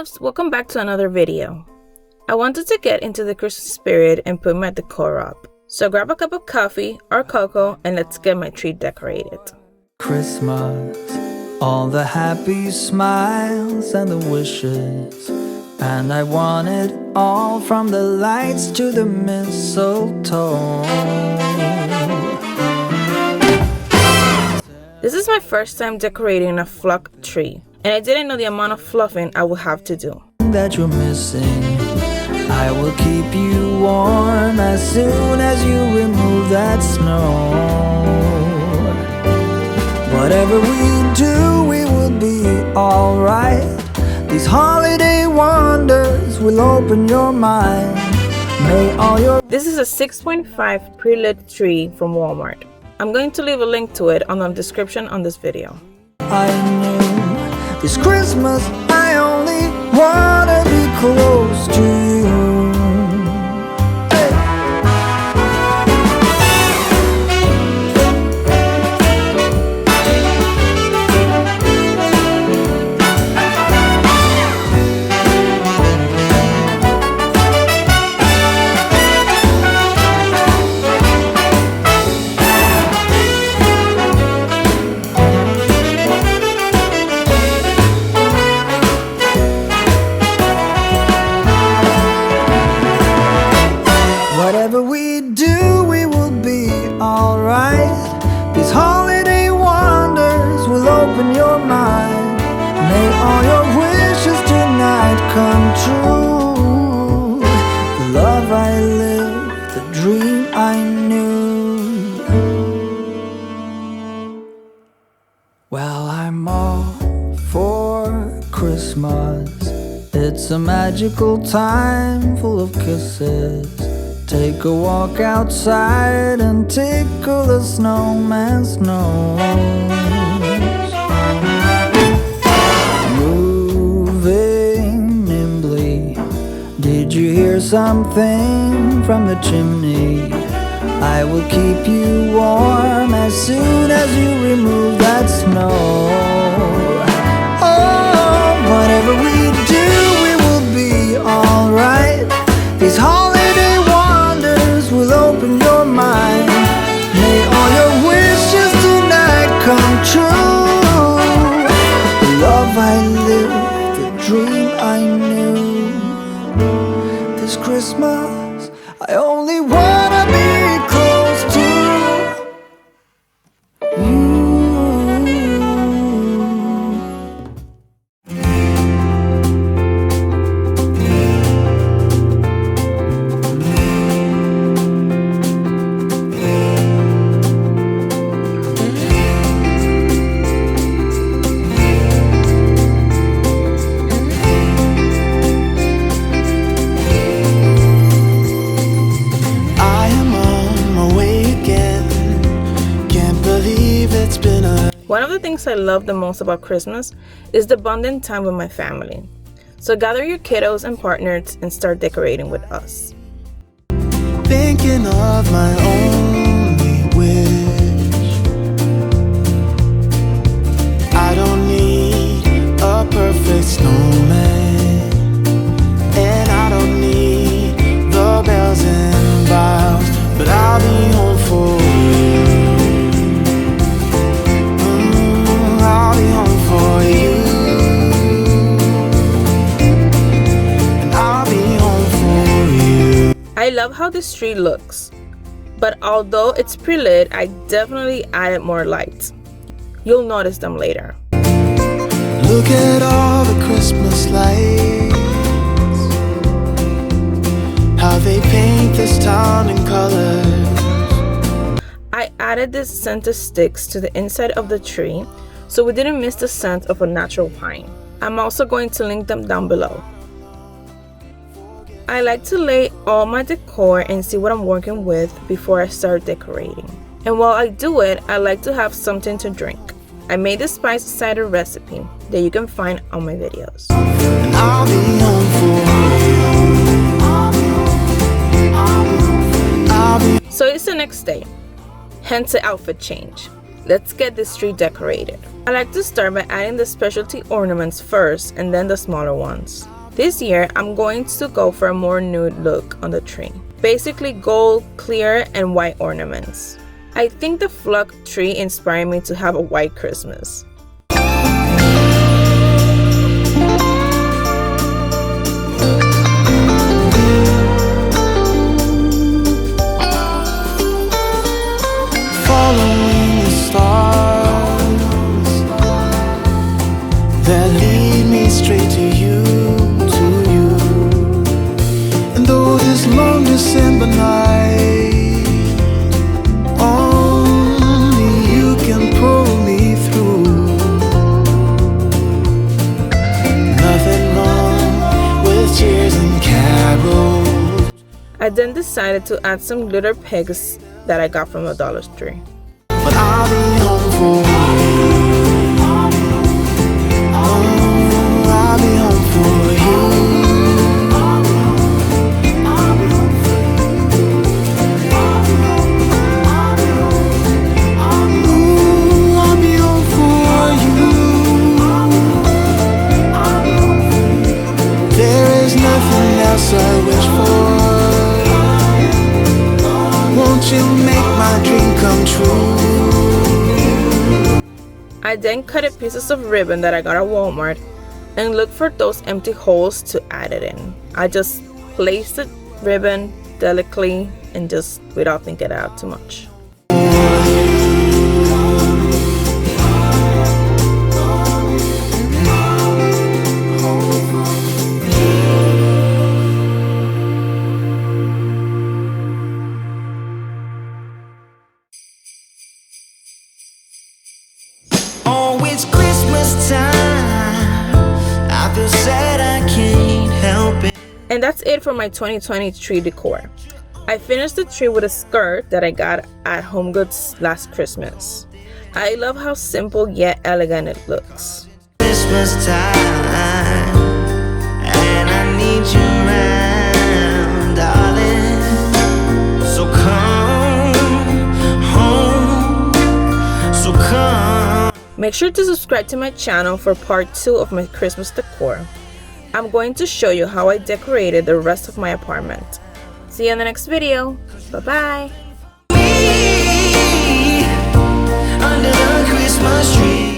loves, welcome back to another video. I wanted to get into the Christmas spirit and put my decor up. So grab a cup of coffee or cocoa and let's get my tree decorated. Christmas, all the happy smiles and the wishes, and I want it all from the lights to the mistletoe. This is my first time decorating a flock tree, and I didn't know the amount of fluffing I would have to do. That you're missing, I will keep you warm as soon as you remove that snow. Whatever we do, we will be alright. These holiday wonders will open your mind. May all your... This is a 6.5 pre-lit tree from Walmart. I'm going to leave a link to it on the description on this video. I knew this Christmas I only wanna be close to you. Whatever we do, we will be alright. These holiday wonders will open your mind. May all your wishes tonight come true. The love I lived, the dream I knew. Well, I'm all for Christmas. It's a magical time full of kisses. Take a walk outside and tickle the snowman's nose. Moving nimbly, did you hear something from the chimney? I will keep you warm as soon as you remove that snow. Oh, whatever we do, we will be alright. These holiday wonders will open your mind. May all your wishes tonight come true. The love I lived, the dream I knew. This Christmas I only wanna be close to you. One of the things I love the most about Christmas is the bonding time with my family. So gather your kiddos and partners and start decorating with us. Thinking of my only wish, I don't need a perfect snowman, and I don't need the bells and boughs, but I'll be home for you. I'll be home for you, and I'll be home for you. I love how this tree looks, but although it's pre-lit, I definitely added more lights. You'll notice them later. Look at all the Christmas lights, how they paint this town in colors. I added these Santa sticks to the inside of the tree so we didn't miss the scent of a natural pine. I'm also going to link them down below. I like to lay all my decor and see what I'm working with before I start decorating. And while I do it, I like to have something to drink. I made this spice cider recipe that you can find on my videos. And I'll be home for you. So it's the next day, hence the outfit change. Let's get this tree decorated. I like to start by adding the specialty ornaments first and then the smaller ones. This year, I'm going to go for a more nude look on the tree. Basically gold, clear, and white ornaments. I think the Flock tree inspired me to have a white Christmas. Following the stars that lead me straight to you, And though this long December night, only you can pull me through. Nothing wrong with cheers and carols. I then decided to add some glitter pegs that I got from the Dollar Tree. But I'll be home for you. Oh, I'll be home for you. Ooh, I'll be home for you. There is nothing else I wish for. Won't you make my dream come true? I then cut pieces of ribbon that I got at Walmart and looked for those empty holes to add it in. I just placed the ribbon delicately and just without thinking out too much. Oh, it's Christmas time. I feel sad, I can't help it. And that's it for my 2020 tree decor. I finished the tree with a skirt that I got at HomeGoods last Christmas. I love how simple yet elegant it looks. Christmas time, and I need you around, darling. So come home, so come. Make sure to subscribe to my channel for part 2 of my Christmas decor. I'm going to show you how I decorated the rest of my apartment. See you in the next video. Bye bye. Under the Christmas tree.